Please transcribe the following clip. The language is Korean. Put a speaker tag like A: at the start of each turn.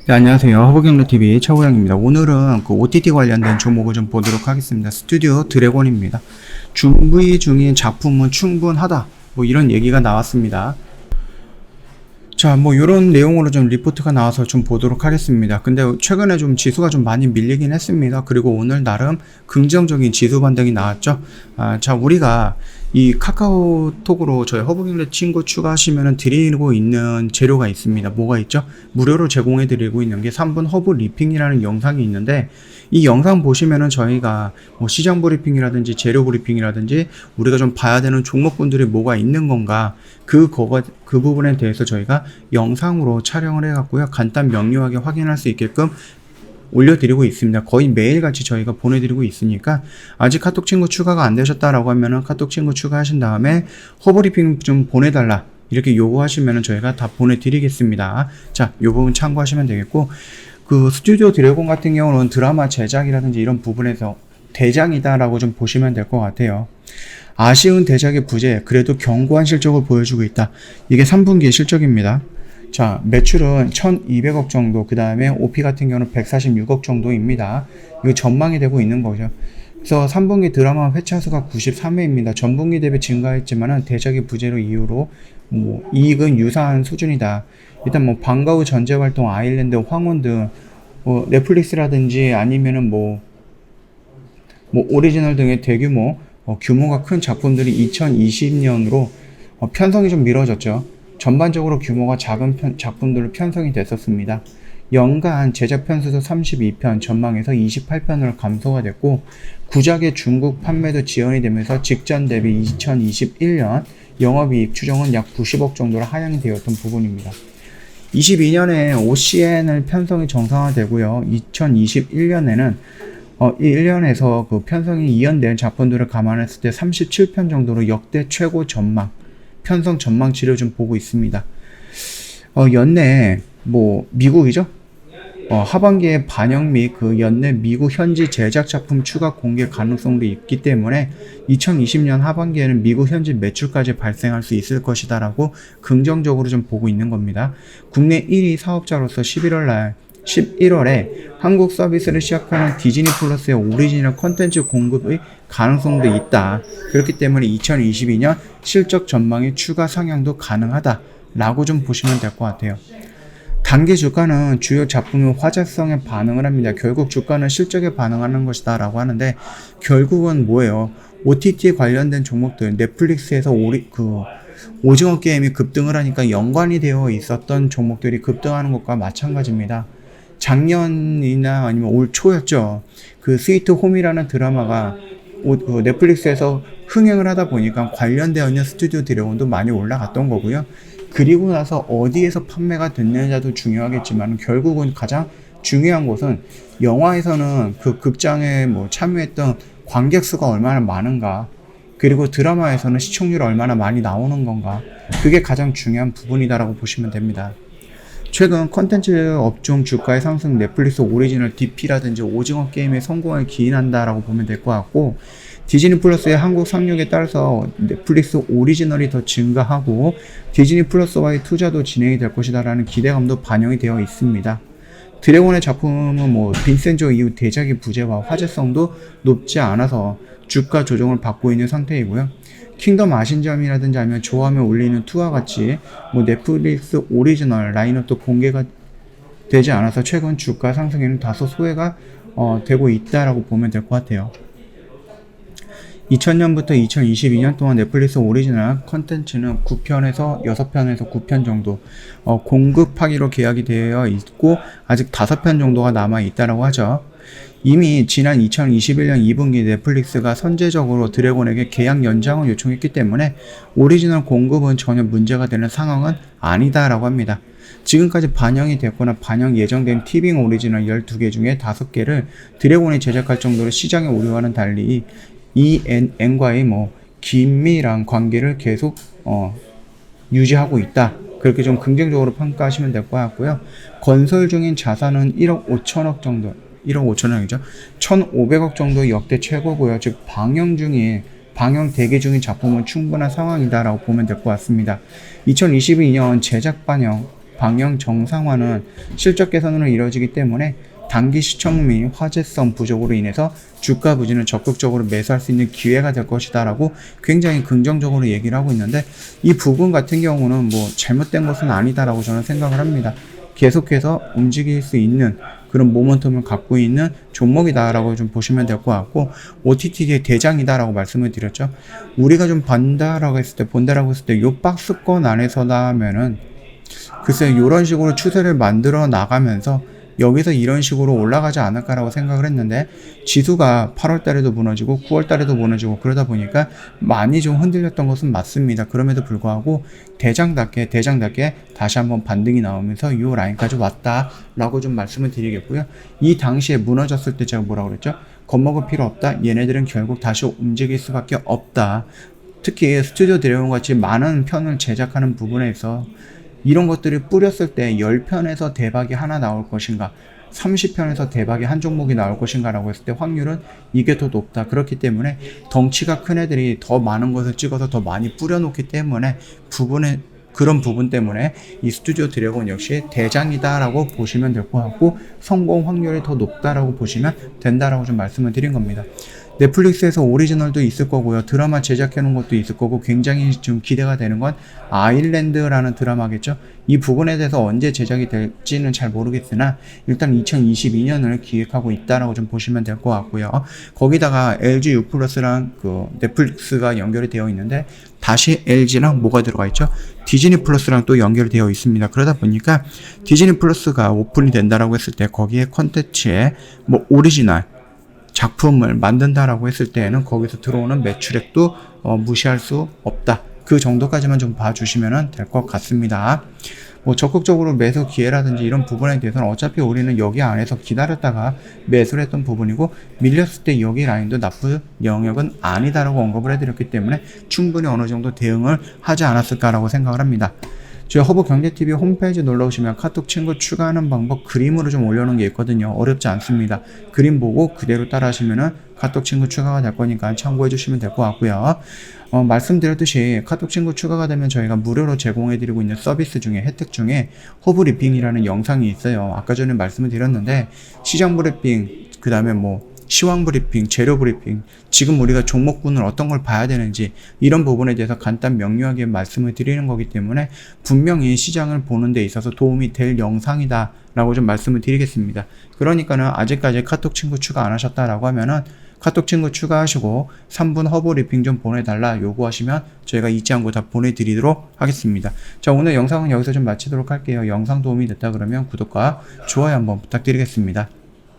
A: 네, 안녕하세요. 허브경로TV 최호영입니다. 오늘은 그 OTT 관련된 종목을 좀 보도록 하겠습니다. 스튜디오 드래곤입니다. 준비 중인 작품은 충분하다. 뭐 이런 얘기가 나왔습니다. 자, 뭐 이런 내용으로 좀 리포트가 나와서 좀 보도록 하겠습니다. 근데 최근에 좀 지수가 좀 많이 밀리긴 했습니다. 그리고 오늘 나름 긍정적인 지수 반등이 나왔죠. 자, 우리가 이 카카오톡으로 저희 허브경로 친구 추가하시면 드리고 있는 재료가 있습니다. 뭐가 있죠? 무료로 제공해 드리고 있는 게 3분 허브 리핑이라는 영상이 있는데, 이 영상 보시면은 저희가 뭐 시장 브리핑이라든지 재료 브리핑이라든지 우리가 좀 봐야 되는 종목군들이 뭐가 있는 건가, 그 부분에 대해서 저희가 영상으로 촬영을 해갖고요, 간단 명료하게 확인할 수 있게끔 올려드리고 있습니다. 거의 매일같이 저희가 보내드리고 있으니까, 아직 카톡 친구 추가가 안 되셨다라고 하면은 카톡 친구 추가하신 다음에 허브리핑 좀 보내달라 이렇게 요구하시면은 저희가 다 보내드리겠습니다. 자, 요 부분 참고하시면 되겠고, 그 스튜디오 드래곤 같은 경우는 드라마 제작이라든지 이런 부분에서 대장이다라고 좀 보시면 될 것 같아요. 아쉬운 대작의 부재, 그래도 견고한 실적을 보여주고 있다. 이게 3분기의 실적입니다. 자, 매출은 1200억 정도, 그 다음에 OP 같은 경우는 146억 정도입니다. 이거 전망이 되고 있는 거죠. 그래서 3분기 드라마 회차 수가 93회입니다. 전분기 대비 증가했지만은 대작의 부재로 이후로 뭐 이익은 유사한 수준이다. 일단 뭐 방과 후 전제 활동, 아일랜드, 황혼 등 뭐 넷플릭스라든지 아니면은 뭐 오리지널 등의 대규모 규모가 큰 작품들이 2020년으로 편성이 좀 미뤄졌죠. 전반적으로 규모가 작은 작품들로 편성이 됐었습니다. 연간 제작 편수도 32편, 전망에서 28편으로 감소가 됐고, 구작의 중국 판매도 지연이 되면서 직전 대비 2021년 영업이익 추정은 약 90억 정도로 하향이 되었던 부분입니다. 22년에 OCN을 편성이 정상화되고요. 2021년에는 1년에서 그 편성이 이연된 작품들을 감안했을 때 37편 정도로 역대 최고 전망, 편성 전망치를 좀 보고 있습니다. 연내 뭐 미국이죠? 하반기에 반영 및 그 연내 미국 현지 제작 작품 추가 공개 가능성도 있기 때문에 2020년 하반기에는 미국 현지 매출까지 발생할 수 있을 것이다라고 긍정적으로 좀 보고 있는 겁니다. 국내 1위 사업자로서 11월에 한국 서비스를 시작하는 디즈니 플러스의 오리지널 콘텐츠 공급의 가능성도 있다. 그렇기 때문에 2022년 실적 전망의 추가 상향도 가능하다 라고 좀 보시면 될 것 같아요. 단기 주가는 주요 작품의 화제성에 반응을 합니다. 결국 주가는 실적에 반응하는 것이다 라고 하는데, 결국은 뭐예요? OTT에 관련된 종목들, 넷플릭스에서 오징어 게임이 급등을 하니까 연관이 되어 있었던 종목들이 급등하는 것과 마찬가지입니다. 작년이나 아니면 올 초였죠. 그 스위트 홈이라는 드라마가 넷플릭스에서 흥행을 하다 보니까 관련되어 있는 스튜디오 드래곤도 많이 올라갔던 거고요. 그리고 나서 어디에서 판매가 됐느냐도 중요하겠지만, 결국은 가장 중요한 것은 영화에서는 그 극장에 뭐 참여했던 관객 수가 얼마나 많은가, 그리고 드라마에서는 시청률이 얼마나 많이 나오는 건가, 그게 가장 중요한 부분이다라고 보시면 됩니다. 최근 컨텐츠 업종 주가의 상승, 넷플릭스 오리지널 DP라든지 오징어 게임의 성공을 기인한다라고 보면 될 것 같고, 디즈니 플러스의 한국 상륙에 따라서 넷플릭스 오리지널이 더 증가하고 디즈니 플러스와의 투자도 진행이 될 것이다라는 기대감도 반영이 되어 있습니다. 드래곤의 작품은 뭐 빈센조 이후 대작의 부재와 화제성도 높지 않아서 주가 조정을 받고 있는 상태이고요. 킹덤 아신점이라든지 아니면 좋아하면 올리는 2와 같이 뭐 넷플릭스 오리지널 라인업도 공개가 되지 않아서 최근 주가 상승에는 다소 소외가 되고 있다라고 보면 될 것 같아요. 2000년부터 2022년 동안 넷플릭스 오리지널 컨텐츠는 9편에서 6편에서 9편 정도 공급하기로 계약이 되어 있고, 아직 5편 정도가 남아 있다라고 하죠. 이미 지난 2021년 2분기 넷플릭스가 선제적으로 드래곤에게 계약 연장을 요청했기 때문에 오리지널 공급은 전혀 문제가 되는 상황은 아니다라고 합니다. 지금까지 반영이 됐거나 반영 예정된 티빙 오리지널 12개 중에 5개를 드래곤이 제작할 정도로 시장의 우려와는 달리 ENN과의 긴밀한 관계를 계속 유지하고 있다. 그렇게 좀 긍정적으로 평가하시면 될 것 같고요. 건설 중인 자산은 1억 5천억 정도, 1억 5천억이죠. 1,500억 정도 역대 최고고요. 즉 방영 대기 중인 작품은 충분한 상황이다라고 보면 될 것 같습니다. 2022년 제작 방영 정상화는 실적 개선으로 이루어지기 때문에 단기 시청 및 화제성 부족으로 인해서 주가 부진을 적극적으로 매수할 수 있는 기회가 될 것이다 라고 굉장히 긍정적으로 얘기를 하고 있는데, 이 부분 같은 경우는 뭐 잘못된 것은 아니다 라고 저는 생각을 합니다. 계속해서 움직일 수 있는 그런 모멘텀을 갖고 있는 종목이다 라고 좀 보시면 될 것 같고, OTT의 대장이다 라고 말씀을 드렸죠. 우리가 좀 본다라고 했을 때 요 박스권 안에서다면은 글쎄요, 이런 식으로 추세를 만들어 나가면서 여기서 이런 식으로 올라가지 않을까라고 생각을 했는데, 지수가 8월 달에도 무너지고 9월 달에도 무너지고 그러다 보니까 많이 좀 흔들렸던 것은 맞습니다. 그럼에도 불구하고 대장답게 다시 한번 반등이 나오면서 이 라인까지 왔다라고 좀 말씀을 드리겠고요. 이 당시에 무너졌을 때 제가 뭐라고 그랬죠? 겁먹을 필요 없다. 얘네들은 결국 다시 움직일 수밖에 없다. 특히 스튜디오 드래곤 같이 많은 편을 제작하는 부분에서 이런 것들을 뿌렸을 때 10편에서 대박이 하나 나올 것인가, 30편에서 대박이 한 종목이 나올 것인가 라고 했을 때 확률은 이게 더 높다. 그렇기 때문에 덩치가 큰 애들이 더 많은 것을 찍어서 더 많이 뿌려놓기 때문에 그런 부분 때문에 이 스튜디오 드래곤 역시 대장이다라고 보시면 될 것 같고, 성공 확률이 더 높다라고 보시면 된다라고 좀 말씀을 드린 겁니다. 넷플릭스에서 오리지널도 있을 거고요. 드라마 제작해 놓은 것도 있을 거고, 굉장히 좀 기대가 되는 건 아일랜드라는 드라마겠죠. 이 부분에 대해서 언제 제작이 될지는 잘 모르겠으나 일단 2022년을 기획하고 있다라고 좀 보시면 될 것 같고요. 거기다가 LG U+랑 그 넷플릭스가 연결이 되어 있는데, 다시 LG랑 뭐가 들어가 있죠? 디즈니 플러스랑 또 연결되어 있습니다. 그러다 보니까 디즈니 플러스가 오픈이 된다라고 했을 때 거기에 컨텐츠에 뭐 오리지널 작품을 만든다라고 했을 때에는 거기서 들어오는 매출액도 무시할 수 없다. 그 정도까지만 좀 봐주시면 될 것 같습니다. 뭐 적극적으로 매수 기회라든지 이런 부분에 대해서는 어차피 우리는 여기 안에서 기다렸다가 매수를 했던 부분이고, 밀렸을 때 여기 라인도 나쁜 영역은 아니다라고 언급을 해드렸기 때문에 충분히 어느 정도 대응을 하지 않았을까라고 생각을 합니다. 저희 허브경제TV 홈페이지 놀러오시면 카톡 친구 추가하는 방법 그림으로 좀 올려놓은 게 있거든요. 어렵지 않습니다. 그림 보고 그대로 따라 하시면은 카톡 친구 추가가 될 거니까 참고해 주시면 될 것 같고요. 말씀드렸듯이 카톡 친구 추가가 되면 저희가 무료로 제공해드리고 있는 서비스 중에, 혜택 중에 허브 리핑이라는 영상이 있어요. 아까 전에 말씀을 드렸는데, 시장 브리핑, 그 다음에 뭐 시황 브리핑, 재료 브리핑, 지금 우리가 종목군을 어떤 걸 봐야 되는지 이런 부분에 대해서 간단 명료하게 말씀을 드리는 거기 때문에 분명히 시장을 보는 데 있어서 도움이 될 영상이다 라고 좀 말씀을 드리겠습니다. 그러니까는 아직까지 카톡 친구 추가 안 하셨다라고 하면은 카톡 친구 추가하시고 3분 허브 리핑 좀 보내달라 요구하시면 저희가 잊지 않고 다 보내드리도록 하겠습니다. 자, 오늘 영상은 여기서 좀 마치도록 할게요. 영상 도움이 됐다 그러면 구독과 좋아요 한번 부탁드리겠습니다.